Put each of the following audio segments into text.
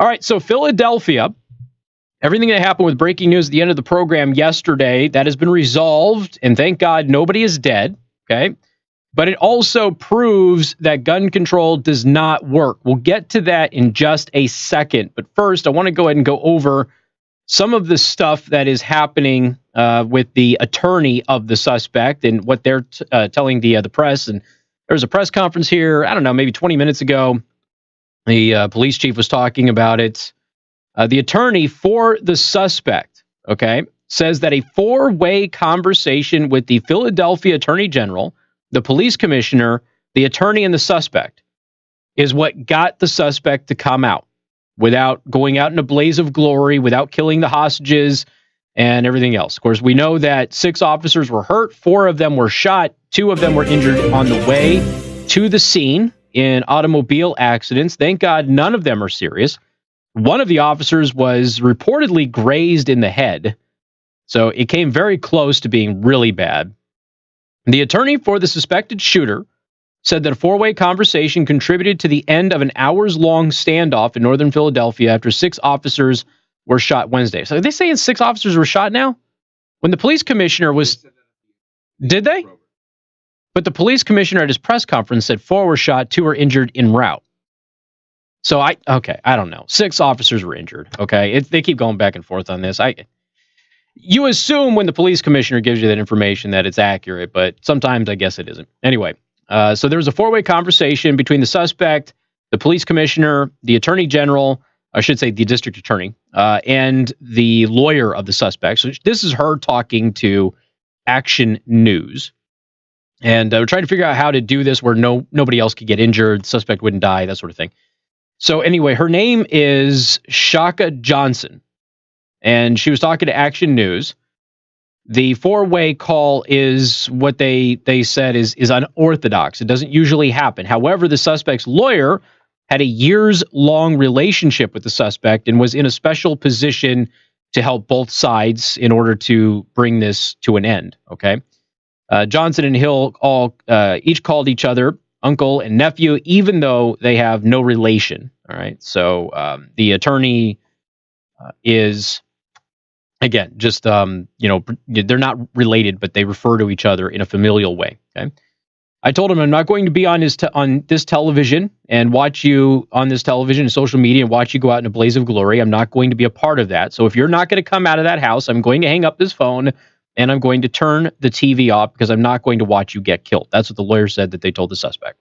All right, so Philadelphia, everything that happened with breaking news at the end of the program yesterday, that has been resolved, and thank God nobody is dead, okay? But it also proves that gun control does not work. We'll get to that in just a second. But first, I want to go ahead and go over some of the stuff that is happening with the attorney of the suspect and what they're telling the press. And there was a press conference here, I don't know, maybe 20 minutes ago. The police chief was talking about it. The attorney for the suspect, okay, says that a four-way conversation with the Philadelphia Attorney General, the police commissioner, the attorney, and the suspect is what got the suspect to come out without going out in a blaze of glory, without killing the hostages and everything else. Of course, we know that 6 officers were hurt, 4 of them were shot, 2 of them were injured on the way to the scene in automobile accidents. Thank God none of them are serious. One of the officers was reportedly grazed in the head, so it came very close to being really bad. The attorney for the suspected shooter said that a 4-way conversation contributed to the end of an hours-long standoff in northern Philadelphia after 6 officers were shot Wednesday. So are they saying 6 officers were shot now? When the police commissioner was... Did they? But the police commissioner at his press conference said 4 were shot, 2 were injured en route. So I don't know. 6 officers were injured, okay? They keep going back and forth on this. You assume when the police commissioner gives you that information that it's accurate, but sometimes I guess it isn't. Anyway, so there was a 4-way conversation between the suspect, the police commissioner, the attorney general, I should say the district attorney, and the lawyer of the suspect. So this is her talking to Action News. And we're trying to figure out how to do this where nobody else could get injured, the suspect wouldn't die, that sort of thing. So anyway, her name is Shaka Johnson, and she was talking to Action News. The 4-way call is what they said is unorthodox. It doesn't usually happen. However, the suspect's lawyer had a years-long relationship with the suspect and was in a special position to help both sides in order to bring this to an end. Okay, Johnson and Hill each called each other uncle and nephew, even though they have no relation. All right, so the attorney is, again, just they're not related, but they refer to each other in a familial way. Okay, I told him I'm not going to be on this television and watch you on this television and social media and watch you go out in a blaze of glory. I'm not going to be a part of that. So if you're not going to come out of that house, I'm going to hang up this phone and I'm going to turn the TV off because I'm not going to watch you get killed. That's what the lawyer said that they told the suspect.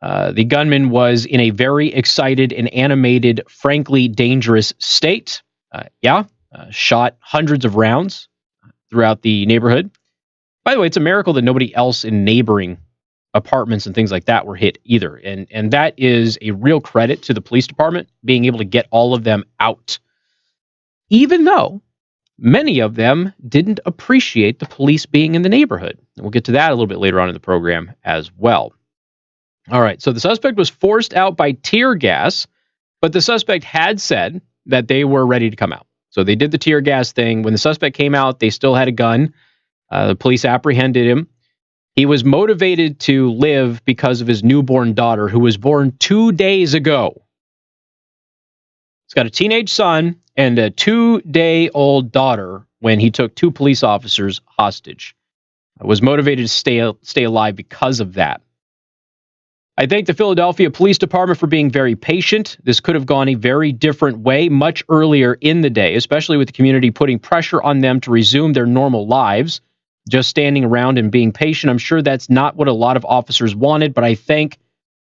The gunman was in a very excited and animated, frankly dangerous state. Shot hundreds of rounds throughout the neighborhood. By the way, it's a miracle that nobody else in neighboring apartments and things like that were hit either. And that is a real credit to the police department being able to get all of them out. Even though many of them didn't appreciate the police being in the neighborhood. And we'll get to that a little bit later on in the program as well. All right, so the suspect was forced out by tear gas, but the suspect had said that they were ready to come out. So they did the tear gas thing. When the suspect came out, they still had a gun. The police apprehended him. He was motivated to live because of his newborn daughter, who was born 2 days ago. He's got a teenage son and a 2-day-old daughter when he took 2 police officers hostage. Was motivated to stay alive because of that. I thank the Philadelphia Police Department for being very patient. This could have gone a very different way much earlier in the day, especially with the community putting pressure on them to resume their normal lives. Just standing around and being patient, I'm sure that's not what a lot of officers wanted, but I thank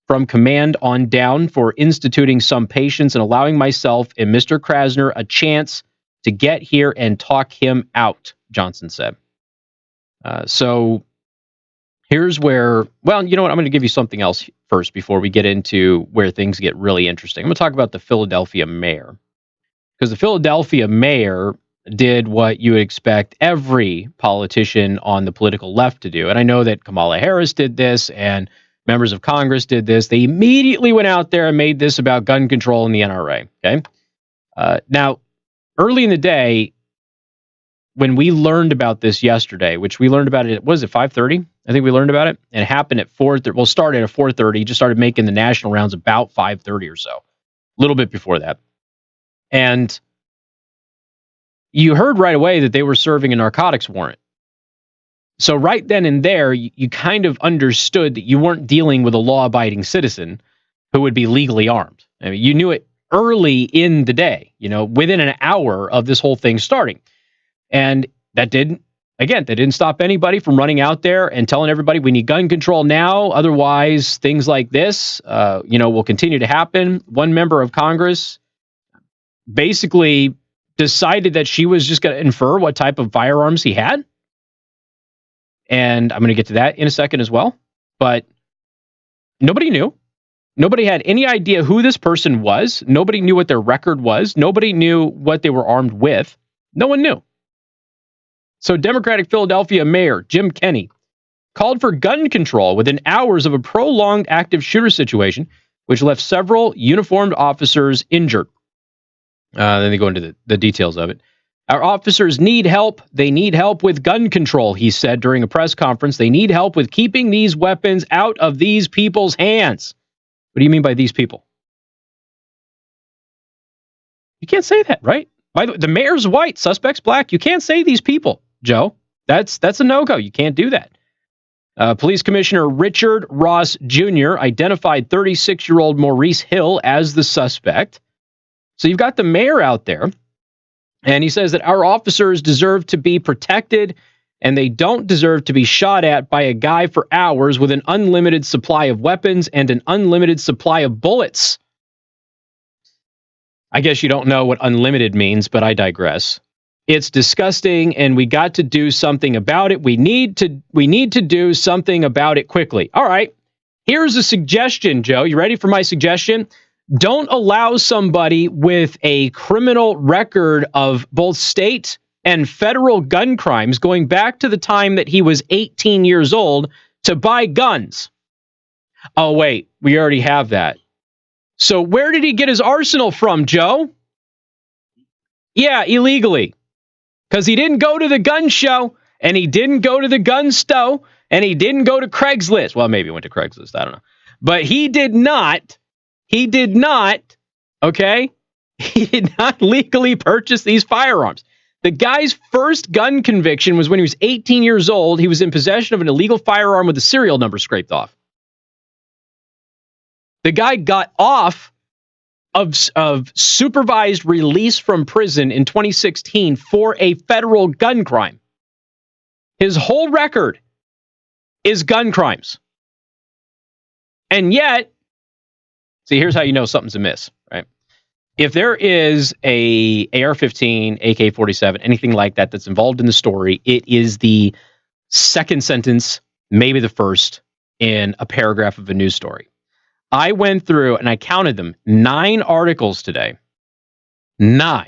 from command on down for instituting some patience and allowing myself and Mr. Krasner a chance to get here and talk him out, Johnson said. So here's where, well, you know what? I'm going to give you something else first before we get into where things get really interesting. I'm going to talk about the Philadelphia mayor. Because the Philadelphia mayor did what you would expect every politician on the political left to do. And I know that Kamala Harris did this and members of Congress did this. They immediately went out there and made this about gun control and the NRA. Okay. Now, early in the day, when we learned about this yesterday, which we learned about it, was it 5:30? I think we learned about it. And it happened at 4:30. Well, started at 4:30. Just started making the national rounds about 5:30 or so. A little bit before that. And you heard right away that they were serving a narcotics warrant. So right then and there, you kind of understood that you weren't dealing with a law-abiding citizen who would be legally armed. I mean, you knew it early in the day, within an hour of this whole thing starting. And that didn't stop anybody from running out there and telling everybody we need gun control now. Otherwise, things like this, will continue to happen. One member of Congress basically decided that she was just going to infer what type of firearms he had. And I'm going to get to that in a second as well. But nobody knew. Nobody had any idea who this person was. Nobody knew what their record was. Nobody knew what they were armed with. No one knew. So Democratic Philadelphia Mayor Jim Kenney called for gun control within hours of a prolonged active shooter situation, which left several uniformed officers injured. Then they go into the details of it. Our officers need help. They need help with gun control, he said during a press conference. They need help with keeping these weapons out of these people's hands. What do you mean by these people? You can't say that, right? By the way, the mayor's white, suspect's black. You can't say these people, Joe. That's a no-go. You can't do that. Police Commissioner Richard Ross Jr. identified 36-year-old Maurice Hill as the suspect. So you've got the mayor out there, and he says that our officers deserve to be protected, and they don't deserve to be shot at by a guy for hours with an unlimited supply of weapons and an unlimited supply of bullets. I guess you don't know what unlimited means, but I digress. It's disgusting, and we got to do something about it. We need to do something about it quickly. All right, here's a suggestion, Joe. You ready for my suggestion? Don't allow somebody with a criminal record of both state and federal gun crimes going back to the time that he was 18 years old to buy guns. Oh, wait, we already have that. So where did he get his arsenal from, Joe? Yeah, illegally. Because he didn't go to the gun show, and he didn't go to the gun store, and he didn't go to Craigslist. Well, maybe he went to Craigslist. I don't know. But he did not, okay? He did not legally purchase these firearms. The guy's first gun conviction was when he was 18 years old. He was in possession of an illegal firearm with a serial number scraped off. The guy got off of supervised release from prison in 2016 for a federal gun crime. His whole record is gun crimes. And yet, see, here's how you know something's amiss, right? If there is a AR-15, AK-47, anything like that that's involved in the story, it is the second sentence, maybe the first, in a paragraph of a news story. I went through and I counted them, 9 articles today. 9.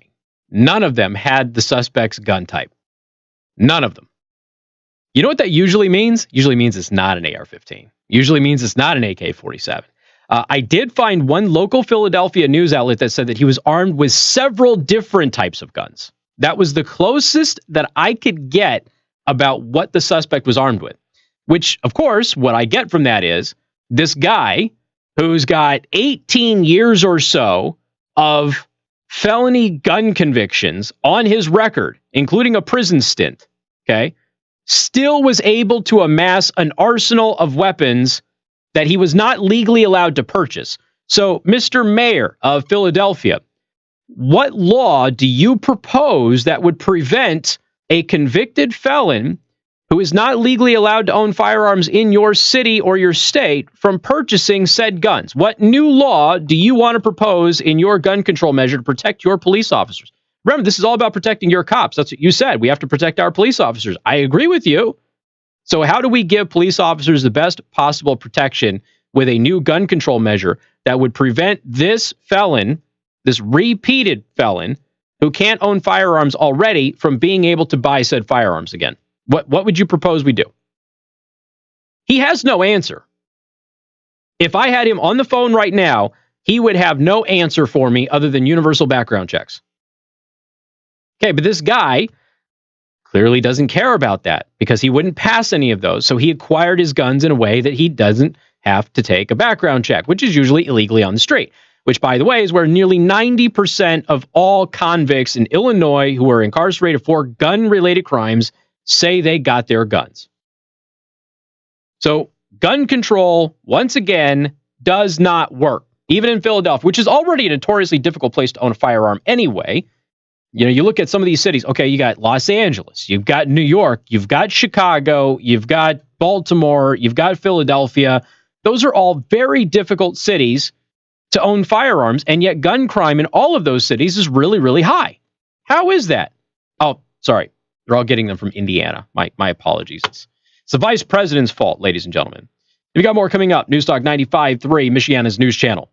None of them had the suspect's gun type. None of them. You know what that usually means? Usually means it's not an AR-15. Usually means it's not an AK-47. I did find one local Philadelphia news outlet that said that he was armed with several different types of guns. That was the closest that I could get about what the suspect was armed with. Which, of course, what I get from that is this guy who's got 18 years or so of felony gun convictions on his record, including a prison stint, okay, still was able to amass an arsenal of weapons that he was not legally allowed to purchase. So, Mr. Mayor of Philadelphia, what law do you propose that would prevent a convicted felon who is not legally allowed to own firearms in your city or your state from purchasing said guns? What new law do you want to propose in your gun control measure to protect your police officers? Remember, this is all about protecting your cops. That's what you said. We have to protect our police officers. I agree with you. So how do we give police officers the best possible protection with a new gun control measure that would prevent this felon, this repeated felon, who can't own firearms already from being able to buy said firearms again? What would you propose we do? He has no answer. If I had him on the phone right now, he would have no answer for me other than universal background checks. Okay, but this guy clearly doesn't care about that because he wouldn't pass any of those. So he acquired his guns in a way that he doesn't have to take a background check, which is usually illegally on the street. which, by the way, is where nearly 90% of all convicts in Illinois who are incarcerated for gun-related crimes say they got their guns. So gun control, once again, does not work. Even in Philadelphia, which is already a notoriously difficult place to own a firearm anyway. You know, you look at some of these cities. Okay, you got Los Angeles, you've got New York, you've got Chicago, you've got Baltimore, you've got Philadelphia. Those are all very difficult cities to own firearms, and yet gun crime in all of those cities is really, really high. How is that? Oh, sorry. They're all getting them from Indiana. My apologies. It's the vice president's fault, ladies and gentlemen. We got more coming up. Newstalk 95.3, Michiana's news channel.